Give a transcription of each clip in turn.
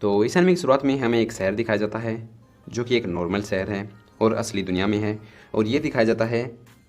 तो इस एनिमे की शुरुआत में हमें एक शहर दिखाया जाता है जो कि एक नॉर्मल शहर है और असली दुनिया में है। और ये दिखाया जाता है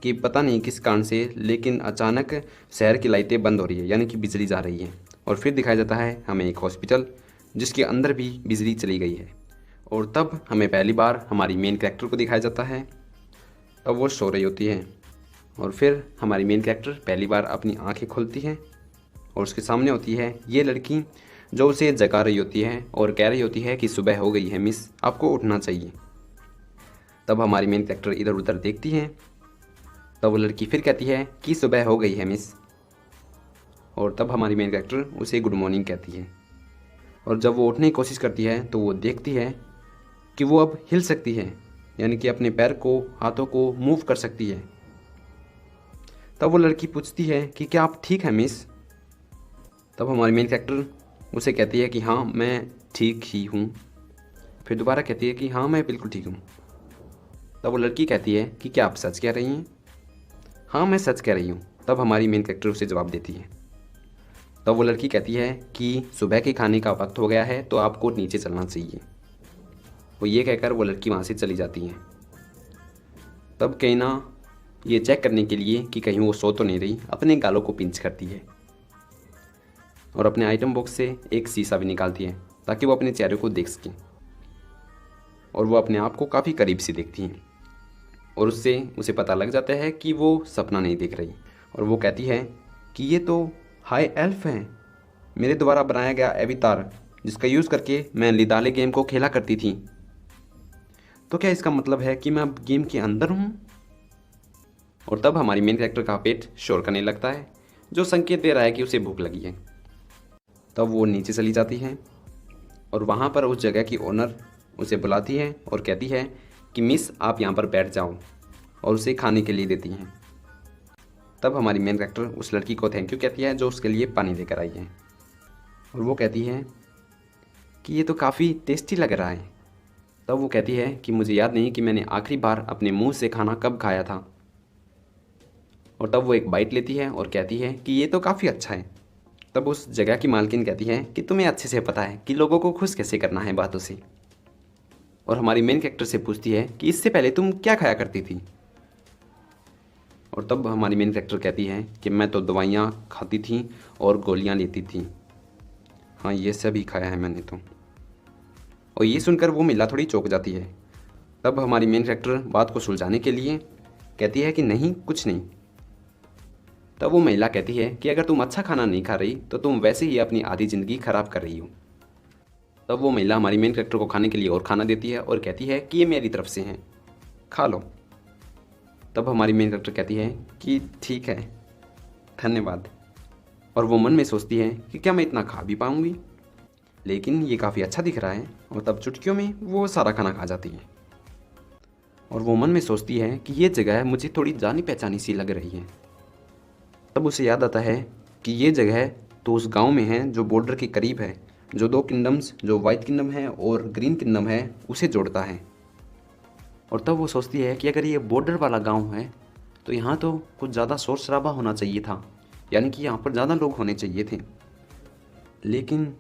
कि पता नहीं किस कारण से लेकिन अचानक शहर की लाइटें बंद हो रही है, यानी कि बिजली जा रही है। और फिर दिखाया जाता है हमें एक हॉस्पिटल जिसके अंदर भी बिजली चली गई है। और तब हमें पहली बार हमारी मेन कैरेक्टर को दिखाया जाता है। तब वो सो रही होती है और फिर हमारी मेन कैरेक्टर पहली बार अपनी आंखें खोलती है और उसके सामने होती है ये लड़की जो उसे जगा रही होती है और कह रही होती है कि सुबह हो गई है मिस, आपको उठना चाहिए। तब हमारी मेन कैरेक्टर इधर उधर देखती है। तब वो लड़की फिर कहती है कि सुबह हो गई है मिस। और तब हमारी मेन कैरेक्टर उसे गुड मॉर्निंग कहती है। और जब वो उठने की कोशिश करती है तो वो देखती है कि वो अब हिल सकती है, यानी कि अपने पैर को हाथों को मूव कर सकती है। तब वो लड़की पूछती है कि क्या आप ठीक हैं मिस। तब हमारी मेन कैरेक्टर उसे कहती है कि हाँ मैं ठीक ही हूँ। फिर दोबारा कहती है कि हाँ मैं बिल्कुल ठीक हूँ। तब वो लड़की कहती है कि क्या आप सच कह रही हैं। हाँ मैं सच कह रही हूँ। तब हमारी मेन कैरेक्टर उसे जवाब देती है। तब वो लड़की कहती है कि सुबह के खाने का वक्त हो गया है तो आपको नीचे चलना चाहिए। वो ये कहकर वो लड़की वहाँ से चली जाती है। तब कैना ये चेक करने के लिए कि कहीं वो सो तो नहीं रही, अपने गालों को पिंच करती है और अपने आइटम बॉक्स से एक शीशा भी निकालती है ताकि वो अपने चेहरे को देख सके। और वो अपने आप को काफ़ी करीब से देखती हैं और उससे उसे पता लग जाता है कि वो सपना नहीं देख रही। और वो कहती है कि ये तो हाई एल्फ हैं, मेरे द्वारा बनाया गया एवितार जिसका यूज़ करके मैं लिदाले गेम को खेला करती थी। तो क्या इसका मतलब है कि मैं अब गेम के अंदर हूँ। और तब हमारी मेन कैरेक्टर का पेट शोर करने लगता है जो संकेत दे रहा है कि उसे भूख लगी है। तब वो नीचे चली जाती है और वहाँ पर उस जगह की ओनर उसे बुलाती है और कहती है कि मिस आप यहाँ पर बैठ जाओ, और उसे खाने के लिए देती हैं। तब हमारी मेन कैरेक्टर उस लड़की को थैंक यू कहती है जो उसके लिए पानी लेकर आई है। और वो कहती है कि ये तो काफ़ी टेस्टी लग रहा है। तब वो कहती है कि मुझे याद नहीं कि मैंने आखिरी बार अपने मुंह से खाना कब खाया था। और तब वो एक बाइट लेती है और कहती है कि ये तो काफ़ी अच्छा है। तब उस जगह की मालकिन कहती है कि तुम्हें अच्छे से पता है कि लोगों को खुश कैसे करना है बातों से। और हमारी मेन कैरेक्टर से पूछती है कि इससे पहले तुम क्या खाया करती थी। और तब हमारी मेन कैरेक्टर कहती है कि मैं तो दवाइयाँ खाती थी और गोलियाँ लेती थी। हाँ ये सभी खाया है मैंने तो। और ये सुनकर वो महिला थोड़ी चौंक जाती है। तब हमारी मेन कैरेक्टर बात को सुलझाने के लिए कहती है कि नहीं कुछ नहीं। तब वो महिला कहती है कि अगर तुम अच्छा खाना नहीं खा रही तो तुम वैसे ही अपनी आधी ज़िंदगी ख़राब कर रही हो। तब वो महिला हमारी मेन कैरेक्टर को खाने के लिए और खाना देती है और कहती है कि ये मेरी तरफ से हैं, खा लो। तब हमारी मेन कैरेक्टर कहती है कि ठीक है धन्यवाद। और वो मन में सोचती है कि क्या मैं इतना खा भी पाऊँगी, लेकिन ये काफ़ी अच्छा दिख रहा है। और तब चुटकियों में वो सारा खाना खा जाती है। और वो मन में सोचती है कि ये जगह मुझे थोड़ी जानी पहचानी सी लग रही है। तब उसे याद आता है कि ये जगह तो उस गांव में है जो बॉर्डर के करीब है, जो दो किंगडम्स जो वाइट किंगडम है और ग्रीन किंगडम है उसे जोड़ता है। और तब वो सोचती है कि अगर ये बॉर्डर वाला गांव है तो यहाँ तो कुछ ज़्यादा शोर शराबा होना चाहिए था, यानी कि यहाँ पर ज़्यादा लोग होने चाहिए थे। लेकिन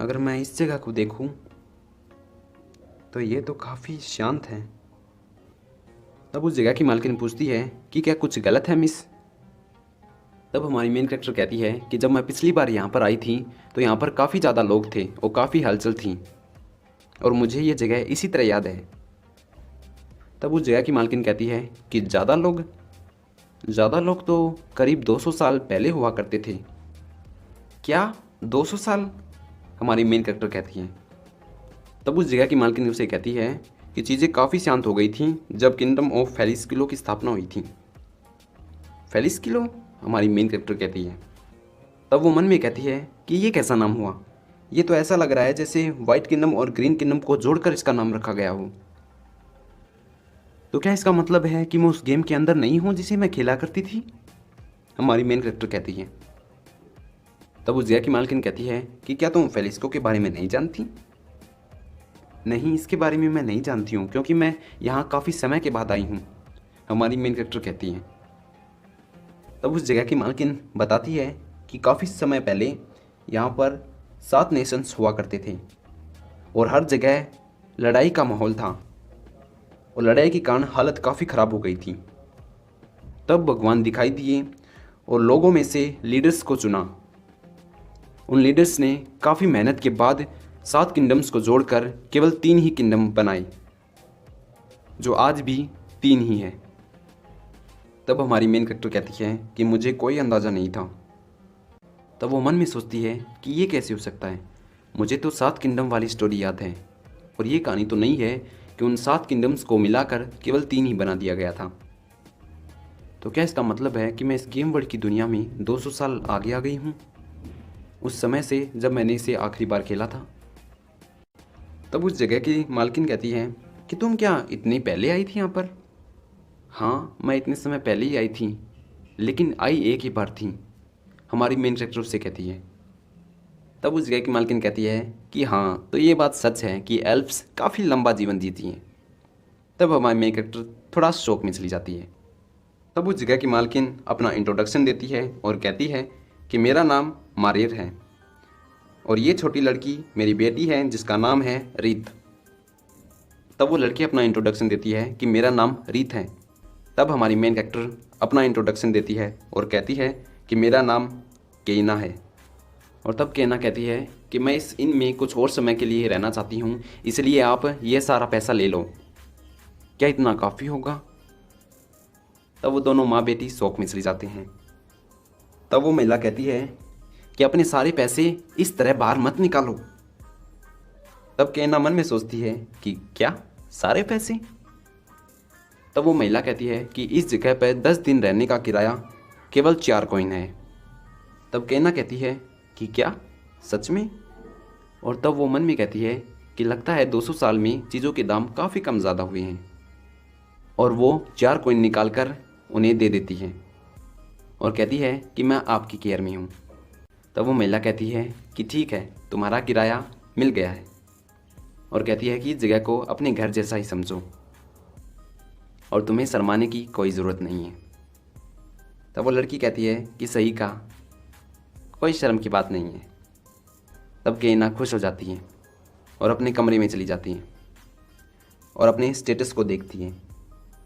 अगर मैं इस जगह को देखूँ तो ये तो काफ़ी शांत है। तब उस जगह की मालकिन पूछती है कि क्या कुछ गलत है मिस। तब हमारी मेन कैरेक्टर कहती है कि जब मैं पिछली बार यहाँ पर आई थी तो यहाँ पर काफ़ी ज़्यादा लोग थे और काफ़ी हलचल थी और मुझे ये जगह इसी तरह याद है। तब उस जगह की मालकिन कहती है कि ज़्यादा लोग तो करीब 200 साल पहले हुआ करते थे। क्या 200 साल, हमारी मेन कैरेक्टर कहती है। तब उस जगह की मालकिन उसे कहती है कि चीज़ें काफ़ी शांत हो गई थी जब किंगडम ऑफ फेलिस्किलो की स्थापना हुई थी। फेलिस्किलो, हमारी मेन कैरेक्टर कहती है। तब वो मन में कहती है कि ये कैसा नाम हुआ, ये तो ऐसा लग रहा है जैसे वाइट किंगडम और ग्रीन किंगडम को जोड़कर इसका नाम रखा गया हो। तो क्या इसका मतलब है कि मैं उस गेम के अंदर नहीं हूँ जिसे मैं खेला करती थी, हमारी मेन कैरेक्टर कहती है। तब उस जगह की मालकिन कहती है कि क्या तुम फेलिस्को के बारे में नहीं जानती। नहीं, इसके बारे में मैं नहीं जानती हूँ क्योंकि मैं यहाँ काफ़ी समय के बाद आई हूँ, हमारी मेन कैरेक्टर कहती है। तब उस जगह की मालकिन बताती है कि काफ़ी समय पहले यहाँ पर 7 नेशंस हुआ करते थे और हर जगह लड़ाई का माहौल था और लड़ाई के कारण हालत काफ़ी ख़राब हो गई थी। तब भगवान दिखाई दिए और लोगों में से लीडर्स को चुना। उन लीडर्स ने काफ़ी मेहनत के बाद 7 किंगडम्स को जोड़कर केवल 3 ही किंगडम बनाए, जो आज भी 3 ही है। तब हमारी मेन कैरेक्टर कहती है कि मुझे कोई अंदाज़ा नहीं था। तब वो मन में सोचती है कि ये कैसे हो सकता है, मुझे तो 7 किंगडम वाली स्टोरी याद है और ये कहानी तो नहीं है कि उन 7 किंगडम्स को मिलाकर केवल 3 ही बना दिया गया था। तो क्या इसका मतलब है कि मैं इस गेम वर्ल्ड की दुनिया में 200 साल आगे आ गई हूँ, उस समय से जब मैंने इसे आखिरी बार खेला था। तब उस जगह की मालकिन कहती है कि तुम क्या इतनी पहले आई थी यहाँ पर? हाँ, मैं इतने समय पहले ही आई थी, लेकिन आई एक ही बार थी, हमारी मेन कैरेक्टर उससे कहती है। तब उस जगह की मालकिन कहती है कि हाँ, तो ये बात सच है कि एल्फ्स काफ़ी लंबा जीवन जीती हैं। तब हमारी मेन कैरेक्टर थोड़ा शौक में चली जाती है। तब उस जगह की मालकिन अपना इंट्रोडक्शन देती है और कहती है कि मेरा नाम मारियर है और ये छोटी लड़की मेरी बेटी है जिसका नाम है रीत। तब वो लड़की अपना इंट्रोडक्शन देती है कि मेरा नाम रीत है। तब हमारी मेन कैरेक्टर अपना इंट्रोडक्शन देती है और कहती है कि मेरा नाम केना है। और तब केना कहती है कि मैं इस इन में कुछ और समय के लिए रहना चाहती हूँ, इसलिए आप ये सारा पैसा ले लो, क्या इतना काफ़ी होगा? तब वो दोनों माँ बेटी शौक में चली जाते हैं। तब वो महिला कहती है कि अपने सारे पैसे इस तरह बाहर मत निकालो। तब केना मन में सोचती है कि क्या सारे पैसे? तब वो महिला कहती है कि इस जगह पर 10 दिन रहने का किराया केवल 4 कॉइन है। तब केना कहती है कि क्या सच में? और तब वो मन में कहती है कि लगता है 200 साल में चीज़ों के दाम काफ़ी कम ज़्यादा हुए हैं। और वो 4 कॉइन निकाल कर उन्हें दे देती है और कहती है कि मैं आपकी केयर में हूँ। तब वो महिला कहती है कि ठीक है, तुम्हारा किराया मिल गया है, और कहती है कि इस जगह को अपने घर जैसा ही समझो और तुम्हें शर्माने की कोई ज़रूरत नहीं है। तब वो लड़की कहती है कि सही कहा, कोई शर्म की बात नहीं है। तब केना खुश हो जाती है और अपने कमरे में चली जाती है और अपने स्टेटस को देखती है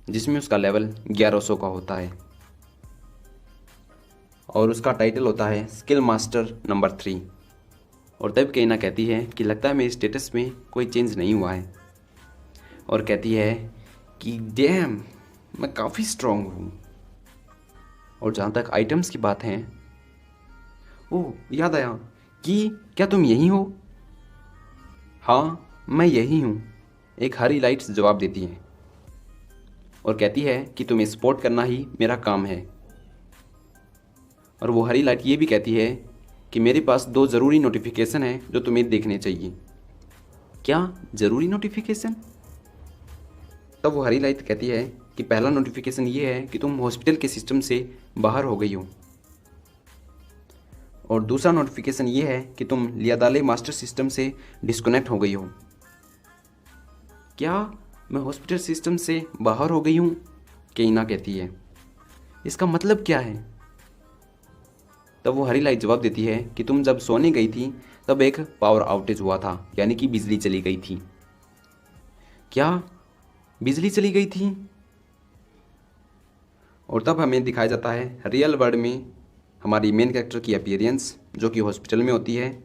जिसमें उसका लेवल 1100 का होता है और उसका टाइटल होता है स्किल मास्टर नंबर 3। और तब केना कहती है कि लगता है मेरे स्टेटस में कोई चेंज नहीं हुआ है और कहती है कि डैम, मैं काफ़ी स्ट्रॉन्ग हूँ। और जहाँ तक आइटम्स की बात है, ओह याद आया कि क्या तुम यही हो? हाँ, मैं यही हूँ, एक हरी लाइट जवाब देती है और कहती है कि तुम्हें सपोर्ट करना ही मेरा काम है। और वो हरी लाइट ये भी कहती है कि मेरे पास 2 ज़रूरी नोटिफिकेशन हैं जो तुम्हें देखने चाहिए। क्या ज़रूरी नोटिफिकेशन? तब वो हरी लाइट कहती है कि पहला नोटिफिकेशन ये है कि तुम हॉस्पिटल के सिस्टम से बाहर हो गई हो, और दूसरा नोटिफिकेशन ये है कि तुम लियादाले मास्टर सिस्टम से डिस्कनेक्ट हो गई हो। क्या मैं हॉस्पिटल सिस्टम से बाहर हो गई हूँ? केना कहती है, इसका मतलब क्या है? तब वो हरी लाइट जवाब देती है कि तुम जब सोने गई थी तब एक पावर आउटेज हुआ था, यानी कि बिजली चली गई थी। क्या बिजली चली गई थी? और तब हमें दिखाया जाता है रियल वर्ल्ड में हमारी मेन कैरेक्टर की अपीयरेंस, जो कि हॉस्पिटल में होती है,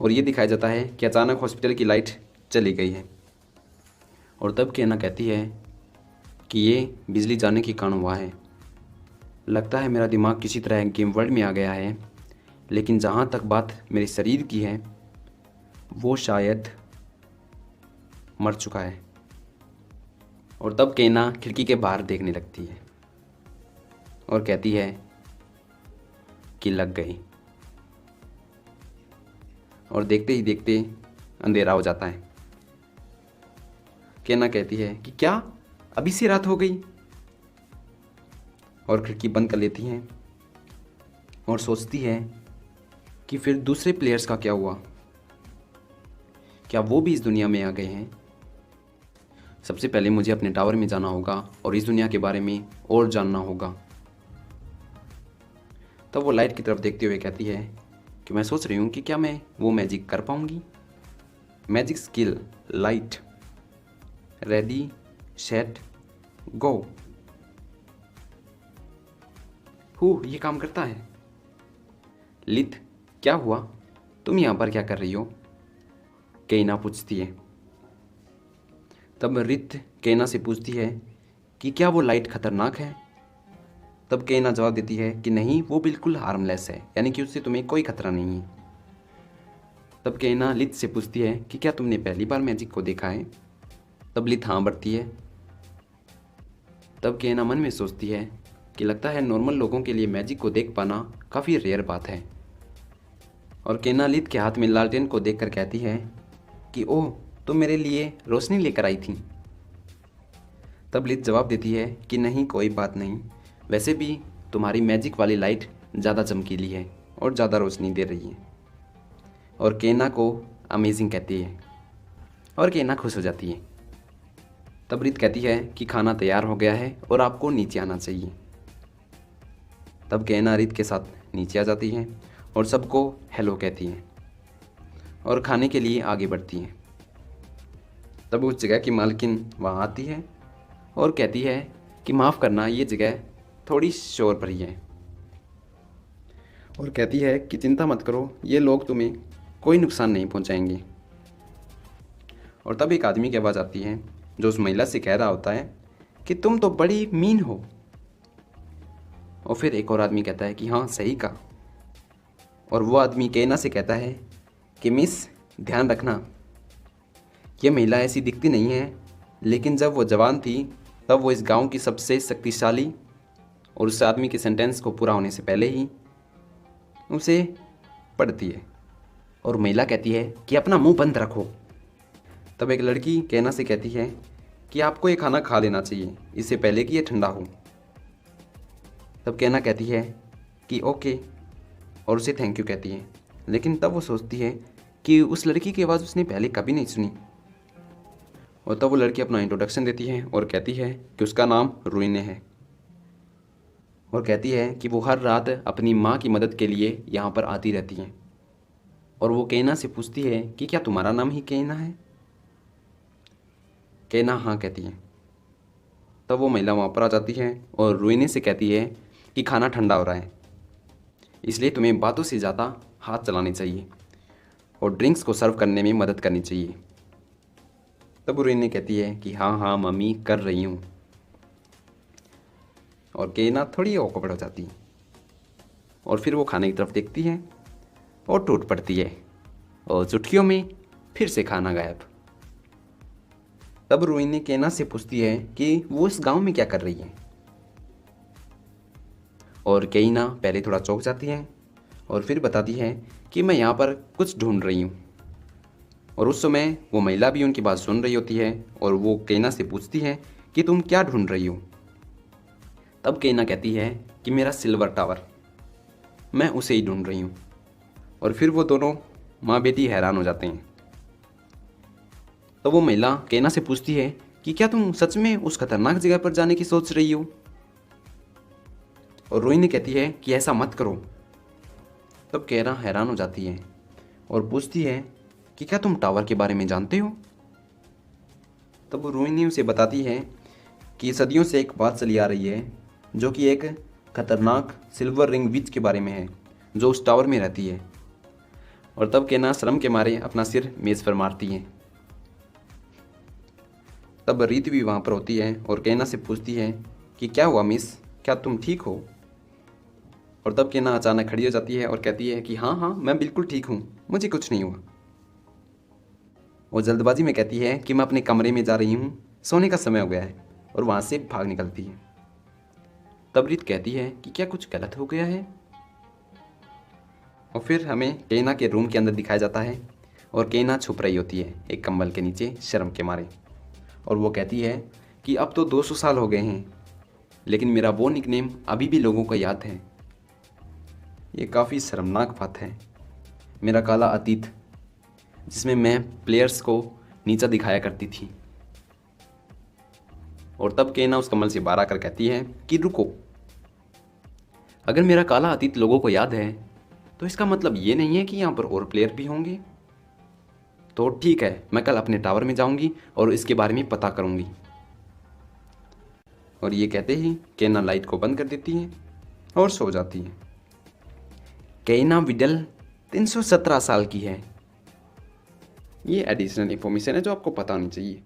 और ये दिखाया जाता है कि अचानक हॉस्पिटल की लाइट चली गई है। और तब केना कहती है कि ये बिजली जाने के कारण हुआ है। लगता है मेरा दिमाग किसी तरह गेम वर्ल्ड में आ गया है, लेकिन जहाँ तक बात मेरे शरीर की है वो शायद मर चुका है। और तब केना खिड़की के बाहर देखने लगती है और कहती है कि लग गई। और देखते ही देखते अंधेरा हो जाता है। केना कहती है कि क्या अभी से रात हो गई? और खिड़की बंद कर लेती हैं और सोचती है कि फिर दूसरे प्लेयर्स का क्या हुआ, क्या वो भी इस दुनिया में आ गए हैं? सबसे पहले मुझे अपने टावर में जाना होगा और इस दुनिया के बारे में और जानना होगा। तब वो लाइट की तरफ देखते हुए कहती है कि मैं सोच रही हूँ कि क्या मैं वो मैजिक कर पाऊँगी। Magic skill light, ready set go. ये काम करता है। लिथ, क्या हुआ, तुम यहाँ पर क्या कर रही हो? केना पूछती है। तब रित केना से पूछती है कि क्या वो लाइट खतरनाक है? तब केना जवाब देती है कि नहीं, वो बिल्कुल हार्मलेस है, यानी कि उससे तुम्हें कोई खतरा नहीं है। तब केना लिथ से पूछती है कि क्या तुमने पहली बार मैजिक को देखा है? तब लिथ हाँ बढ़ती है। तब केना मन में सोचती है कि लगता है नॉर्मल लोगों के लिए मैजिक को देख पाना काफ़ी रेयर बात है। और केना लिथ के हाथ में लालटेन को देखकर कहती है कि ओह, तुम मेरे लिए रोशनी लेकर आई थी। तब लिथ जवाब देती है कि नहीं, कोई बात नहीं, वैसे भी तुम्हारी मैजिक वाली लाइट ज़्यादा चमकीली है और ज़्यादा रोशनी दे रही है। और केना को अमेजिंग कहती है और केना खुश हो जाती है। तब रित कहती है कि खाना तैयार हो गया है और आपको नीचे आना चाहिए। तब केना रित के साथ नीचे आ जाती है और सबको हेलो कहती है और खाने के लिए आगे बढ़ती है। तब उस जगह की मालकिन वहाँ आती है और कहती है कि माफ़ करना, ये जगह थोड़ी शोर भरी है, और कहती है कि चिंता मत करो, ये लोग तुम्हें कोई नुकसान नहीं पहुँचाएंगे। और तब एक आदमी की आवाज़ आती है जो उस महिला से कह रहा होता है कि तुम तो बड़ी मीन हो। और फिर एक और आदमी कहता है कि हाँ, सही कहा। और वो आदमी केना से कहता है कि मिस, ध्यान रखना, ये महिला ऐसी दिखती नहीं है, लेकिन जब वो जवान थी तब वो इस गांव की सबसे शक्तिशाली, और उस आदमी के सेंटेंस को पूरा होने से पहले ही उसे पढ़ती है। और महिला कहती है कि अपना मुंह बंद रखो। तब एक लड़की केना से कहती है कि आपको ये खाना खा लेना चाहिए इससे पहले कि ये ठंडा हो। तब केना कहती है कि ओके, और उसे थैंक यू कहती है। लेकिन तब वो सोचती है कि उस लड़की की आवाज़ उसने पहले कभी नहीं सुनी। और तब वो लड़की अपना इंट्रोडक्शन देती है और कहती है कि उसका नाम रुइने है, और कहती है कि वो हर रात अपनी माँ की मदद के लिए यहाँ पर आती रहती है। और वो केना से पूछती है कि क्या तुम्हारा नाम ही केना है? केना हाँ कहती है। तब वो महिला वहाँ पर आ जाती है और रुइने से कहती है कि खाना ठंडा हो रहा है, इसलिए तुम्हें बातों से ज़्यादा हाथ चलाने चाहिए और ड्रिंक्स को सर्व करने में मदद करनी चाहिए। तब रुइने कहती है कि हाँ हाँ मम्मी, कर रही हूँ। और केना थोड़ी ऑकवर्ड हो जाती है और फिर वो खाने की तरफ देखती है और टूट पड़ती है, और चुटकियों में फिर से खाना गायब। तब रुइने केना से पूछती है कि वो इस गांव में क्या कर रही है। और केना पहले थोड़ा चौंक जाती है और फिर बताती है कि मैं यहाँ पर कुछ ढूंढ रही हूँ। और उस समय वो महिला भी उनकी बात सुन रही होती है और वो केना से पूछती है कि तुम क्या ढूंढ रही हो। तब केना कहती है कि मेरा सिल्वर टावर, मैं उसे ही ढूंढ रही हूँ। और फिर वो दोनों माँ बेटी हैरान हो जाते हैं। तो वो महिला केना से पूछती है कि क्या तुम सच में उस खतरनाक जगह पर जाने की सोच रही हो? और रोहिणी कहती है कि ऐसा मत करो। तब केना हैरान हो जाती है और पूछती है कि क्या तुम टावर के बारे में जानते हो? तब वो रोहिणी उसे बताती है कि सदियों से एक बात चली आ रही है जो कि एक खतरनाक सिल्वर रिंग विच के बारे में है जो उस टावर में रहती है। और तब केना शर्म के मारे अपना सिर मेज पर मारती है। तब रीत भी वहाँ पर होती है और केना से पूछती है कि क्या हुआ मिस, क्या तुम ठीक हो? और तब केना अचानक खड़ी हो जाती है और कहती है कि हाँ हाँ, मैं बिल्कुल ठीक हूँ, मुझे कुछ नहीं हुआ। वो जल्दबाजी में कहती है कि मैं अपने कमरे में जा रही हूँ, सोने का समय हो गया है, और वहाँ से भाग निकलती है। तब रीत कहती है कि क्या कुछ गलत हो गया है? और फिर हमें केना के रूम के अंदर दिखाया जाता है और केना छुप रही होती है एक कंबल के नीचे शर्म के मारे। और वो कहती है कि अब तो 200 साल हो गए हैं, लेकिन मेरा वो निकनेम अभी भी लोगों को याद है। ये काफ़ी शर्मनाक बात है, मेरा काला अतीत जिसमें मैं प्लेयर्स को नीचा दिखाया करती थी। और तब केना उस कमल से बाहर आकर कहती है कि रुको, अगर मेरा काला अतीत लोगों को याद है तो इसका मतलब ये नहीं है कि यहाँ पर और प्लेयर भी होंगे। तो ठीक है, मैं कल अपने टावर में जाऊंगी और इसके बारे में पता करूंगी। और ये कहते ही केना लाइट को बंद कर देती है और सो जाती है। केना विडल 317 साल की है। ये एडिशनल इन्फॉर्मेशन है जो आपको पता होनी चाहिए।